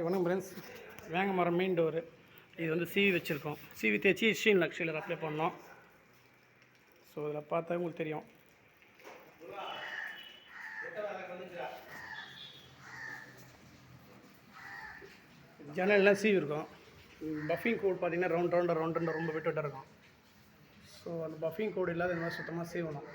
வணக்கம் friends. வேங்கமரம் main door இது வந்து சிவி வச்சுருக்கோம். சிவி தேய்ச்சி ஷீன் லக்ஷியில் அப்ளை பண்ணோம். ஸோ இதில் பார்த்தா உங்களுக்கு தெரியும். ஜன்னல்லாம் சிவி இருக்கும். பஃபிங் கோட் பார்த்திங்கன்னா ரவுண்ட் ரொம்ப விட்டு இருக்கும். ஸோ அந்த பஃபிங் கோடு இல்லாத இந்த மாதிரி சுத்தமாக சீவணும்.